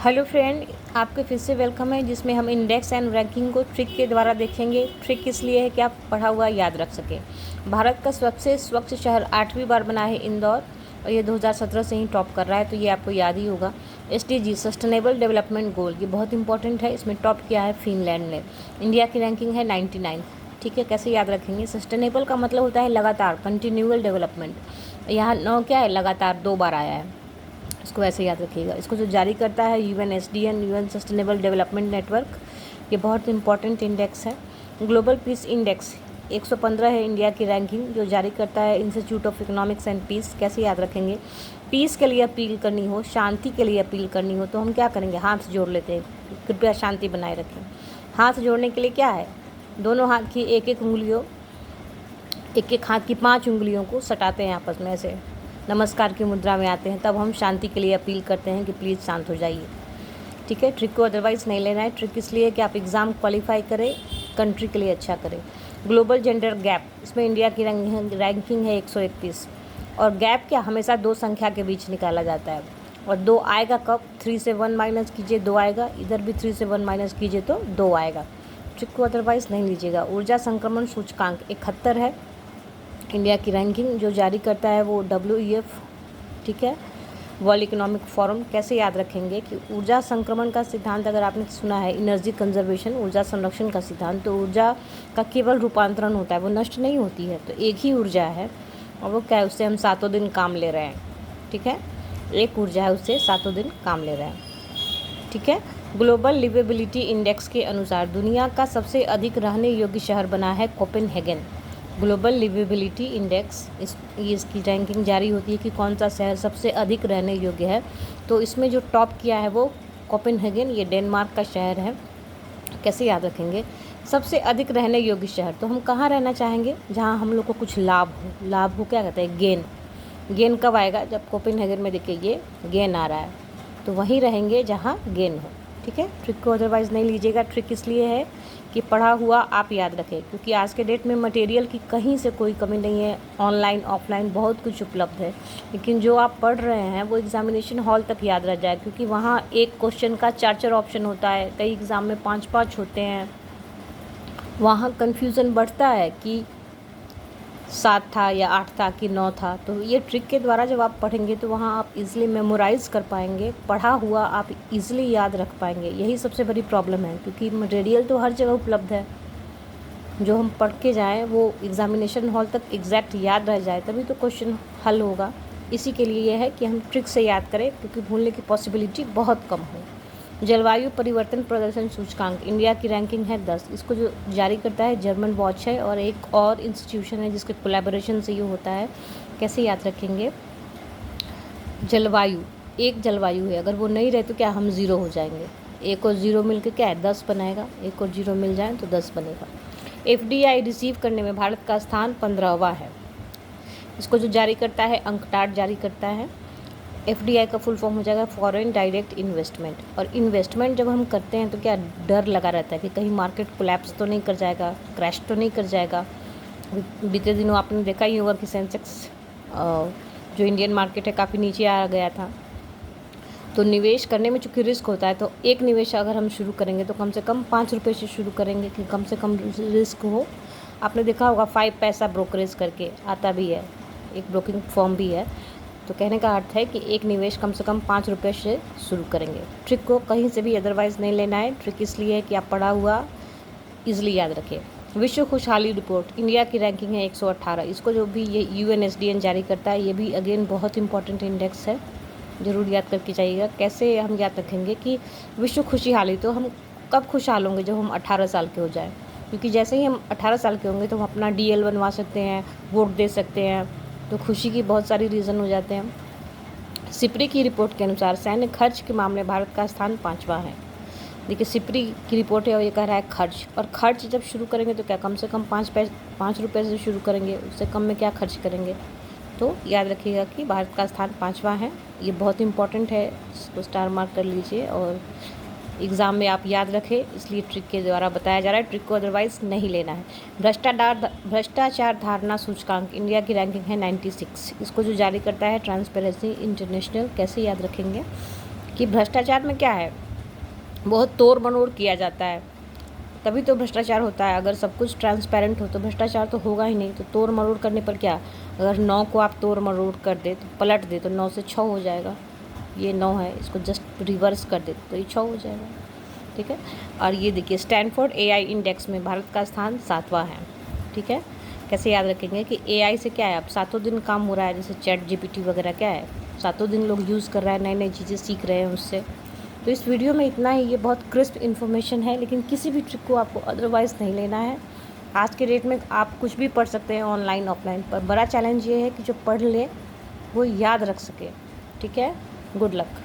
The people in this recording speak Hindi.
हेलो फ्रेंड, आपके फिर से वेलकम है जिसमें हम इंडेक्स एंड रैंकिंग को ट्रिक के द्वारा देखेंगे। ट्रिक इसलिए है कि आप पढ़ा हुआ याद रख सकें। भारत का सबसे स्वच्छ शहर 8वीं बार बना है इंदौर, और ये 2017 से ही टॉप कर रहा है, तो ये आपको याद ही होगा। SDG सस्टेनेबल डेवलपमेंट गोल, ये बहुत इंपॉर्टेंट है। इसमें टॉप किया है फिनलैंड ने। इंडिया की रैंकिंग है 99। ठीक है, कैसे याद रखेंगे? सस्टेनेबल का मतलब होता है लगातार, कंटिन्यूअल डेवलपमेंट। यहाँ 9 क्या है, लगातार 2 बार आया है। इसको ऐसे याद रखिएगा। इसको जो जारी करता है UNSDN, UN sustainable development network, ये बहुत इंपॉर्टेंट इंडेक्स है। ग्लोबल पीस इंडेक्स 115 है इंडिया की रैंकिंग, जो जारी करता है institute of economics and peace. कैसे याद रखेंगे? पीस के लिए अपील करनी हो, शांति के लिए अपील करनी हो, तो हम क्या करेंगे? हाथ जोड़ लेते हैं, कृपया शांति बनाए रखें। हाथ जोड़ने के लिए क्या है? दोनों हाथ की एक एक हाथ की 5 उंगलियों को सटाते हैं आपस में, ऐसे नमस्कार की मुद्रा में आते हैं। तब हम शांति के लिए अपील करते हैं कि प्लीज़ शांत हो जाइए। ठीक है, ट्रिक को अदरवाइज़ नहीं लेना है। ट्रिक इसलिए कि आप एग्ज़ाम क्वालिफाई करें, कंट्री के लिए अच्छा करें। ग्लोबल जेंडर गैप, इसमें इंडिया की रैंकिंग है 131। और गैप क्या, हमेशा 2 संख्या के बीच निकाला जाता है। और 2 आएगा कब? 3 से 1 माइनस कीजिए, 2 आएगा। इधर भी 3 से 1 माइनस कीजिए तो 2 आएगा। ट्रिक को अदरवाइज़ नहीं लीजिएगा। ऊर्जा संक्रमण सूचकांक 71 है इंडिया की रैंकिंग, जो जारी करता है वो WEF। ठीक है, वर्ल्ड इकोनॉमिक फोरम। कैसे याद रखेंगे कि ऊर्जा संक्रमण का सिद्धांत, अगर आपने सुना है एनर्जी कंजर्वेशन, ऊर्जा संरक्षण का सिद्धांत, तो ऊर्जा का केवल रूपांतरण होता है, वो नष्ट नहीं होती है। तो एक ही ऊर्जा है और वो क्या है, उससे हम 7 दिन काम ले रहे हैं। ठीक है, एक ऊर्जा है, उससे 7 दिन काम ले रहे हैं। ठीक है, ग्लोबल लिवेबिलिटी इंडेक्स के अनुसार दुनिया का सबसे अधिक रहने योग्य शहर बना है कोपेनहेगन। ग्लोबल लिवेबिलिटी इंडेक्स, इसकी रैंकिंग जारी होती है कि कौन सा शहर सबसे अधिक रहने योग्य है। तो इसमें जो टॉप किया है वो कोपेनहेगन, ये डेनमार्क का शहर है। कैसे याद रखेंगे? सबसे अधिक रहने योग्य शहर, तो हम कहाँ रहना चाहेंगे? जहाँ हम लोग को कुछ लाभ हो। लाभ हो क्या कहते हैं? गेन। गेन कब आएगा? जब कोपेनहेगन में देखिए ये गेन आ रहा है, तो वहीं रहेंगे जहाँ गेन हो। ठीक है, ट्रिक को अदरवाइज़ नहीं लीजिएगा। ट्रिक इसलिए है कि पढ़ा हुआ आप याद रखें, क्योंकि आज के डेट में मटेरियल की कहीं से कोई कमी नहीं है। ऑनलाइन ऑफलाइन बहुत कुछ उपलब्ध है, लेकिन जो आप पढ़ रहे हैं वो एग्जामिनेशन हॉल तक याद रह जाए, क्योंकि वहाँ एक क्वेश्चन का 4 ऑप्शन होता है, कई एग्ज़ाम में 5 होते हैं। वहाँ कन्फ्यूज़न बढ़ता है कि 7 था या 8 था कि 9 था। तो ये ट्रिक के द्वारा जब आप पढ़ेंगे तो वहाँ आप इजीली मेमोराइज़ कर पाएंगे, पढ़ा हुआ आप इजीली याद रख पाएंगे। यही सबसे बड़ी प्रॉब्लम है, क्योंकि मटेरियल तो हर जगह उपलब्ध है। जो हम पढ़ के जाएँ वो एग्ज़ामिनेशन हॉल तक एग्जैक्ट याद रह जाए, तभी तो क्वेश्चन हल होगा। इसी के लिए यह है कि हम ट्रिक से याद करें, क्योंकि भूलने की पॉसिबिलिटी बहुत कम हो। जलवायु परिवर्तन प्रदर्शन सूचकांक, इंडिया की रैंकिंग है 10। इसको जो जारी करता है जर्मन वॉच है, और एक और इंस्टीट्यूशन है जिसके कोलैबोरेशन से ये होता है। कैसे याद रखेंगे? जलवायु, एक जलवायु है, अगर वो नहीं रहे तो क्या हम 0 हो जाएंगे। 1 और 0 मिल के क्या है, 10 बनाएगा। 1 और 0 मिल जाए तो 10 बनेगा। FDI रिसीव करने में भारत का स्थान 15वां है। इसको जो जारी करता है अंकटाड जारी करता है। FDI का फुल फॉर्म हो जाएगा फॉरेन डायरेक्ट इन्वेस्टमेंट। और इन्वेस्टमेंट जब हम करते हैं तो क्या डर लगा रहता है कि कहीं मार्केट कोलैप्स तो नहीं कर जाएगा, क्रैश तो नहीं कर जाएगा। बीते दिनों आपने देखा ही होगा कि सेंसेक्स जो इंडियन मार्केट है काफ़ी नीचे आ गया था। तो निवेश करने में चूँकि रिस्क होता है, तो एक निवेश अगर हम शुरू करेंगे तो कम से कम 5 रुपये से शुरू करेंगे कि कम से कम रिस्क हो। आपने देखा होगा 5 पैसा ब्रोकरेज करके आता भी है, एक ब्रोकिंग फॉर्म भी है। तो कहने का अर्थ है कि एक निवेश कम से कम 5 रुपये से शुरू करेंगे। ट्रिक को कहीं से भी अदरवाइज़ नहीं लेना है। ट्रिक इसलिए है कि आप पढ़ा हुआ ईजिली याद रखें। विश्व खुशहाली रिपोर्ट, इंडिया की रैंकिंग है 118। इसको जो भी ये UNSDN जारी करता है, ये भी अगेन बहुत इंपॉर्टेंट इंडेक्स है, ज़रूर याद करके जाइएगा। कैसे हम याद रखेंगे कि विश्व खुशहाली, तो हम कब खुशहाल होंगे? जब हम 18 साल के हो जाए, क्योंकि जैसे ही हम 18 साल के होंगे तो हम अपना DL बनवा सकते हैं, वोट दे सकते हैं, तो खुशी की बहुत सारी रीज़न हो जाते हैं। सिप्री की रिपोर्ट के अनुसार सैन्य खर्च के मामले में भारत का स्थान 5वां है। देखिए सिप्री की रिपोर्ट है और ये कह रहा है खर्च, और खर्च जब शुरू करेंगे तो क्या कम से कम 5 रुपये से शुरू करेंगे, उससे कम में क्या खर्च करेंगे। तो याद रखिएगा कि भारत का स्थान 5वां है। ये बहुत इंपॉर्टेंट है, इसको स्टार मार्क कर लीजिए और एग्ज़ाम में आप याद रखें, इसलिए ट्रिक के द्वारा बताया जा रहा है। ट्रिक को अदरवाइज़ नहीं लेना है। भ्रष्टाचार धारणा सूचकांक, इंडिया की रैंकिंग है 96। इसको जो जारी करता है ट्रांसपेरेंसी इंटरनेशनल। कैसे याद रखेंगे? कि भ्रष्टाचार में क्या है, बहुत तोड़ मरोड़ किया जाता है, तभी तो भ्रष्टाचार होता है। अगर सब कुछ ट्रांसपेरेंट हो तो भ्रष्टाचार तो होगा ही नहीं। तो तोड़ मरोड़ करने पर क्या, अगर 9 को आप तोड़ मरोड़ कर दे तो पलट दे तो 9 से 6 हो जाएगा। ये 9 है, इसको जस्ट रिवर्स कर दे तो ये 6 हो जाएगा, ठीक है। और ये देखिए स्टैनफोर्ड AI इंडेक्स में भारत का स्थान 7वां है, ठीक है। कैसे याद रखेंगे कि AI से क्या है, अब 7 दिन काम हो रहा है। जैसे ChatGPT वगैरह क्या है, 7 दिन लोग यूज़ कर रहा है, नई नई चीज़ें सीख रहे हैं उससे। तो इस वीडियो में इतना ही। ये बहुत क्रिस्प इन्फॉर्मेशन है, लेकिन किसी भी ट्रिक को आपको अदरवाइज़ नहीं लेना है। आज के डेट में आप कुछ भी पढ़ सकते हैं ऑनलाइन ऑफलाइन, पर बड़ा चैलेंज ये है कि जो पढ़ ले वो याद रख सके, ठीक है। Good luck.